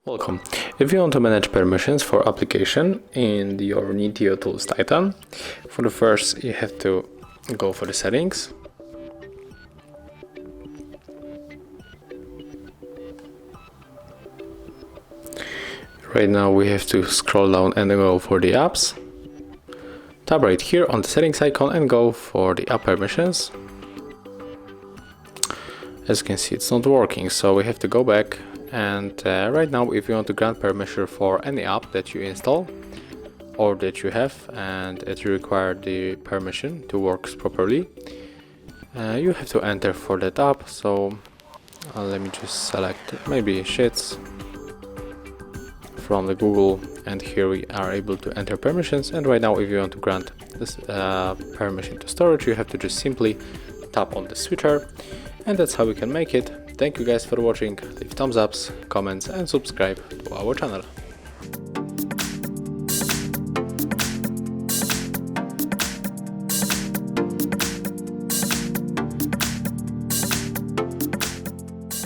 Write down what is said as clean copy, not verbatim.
Welcome. If you want to manage permissions for application in your Niteo Tools Titan, for the first you have to go for the settings. Right now we have to scroll down and go for the apps. Tap right here on the settings icon and go for the app permissions. As you can see, it's not working, so we have to go back. And right now, if you want to grant permission for any app that you install or that you have and it requires the permission to work properly, you have to enter for that app. So let me just select maybe Sheets from the Google, and here we are able to enter permissions. And right now, if you want to grant this permission to storage, you have to just simply tap on the switcher, and that's how we can make it. Thank you guys for watching. Leave thumbs ups, comments and subscribe to our channel.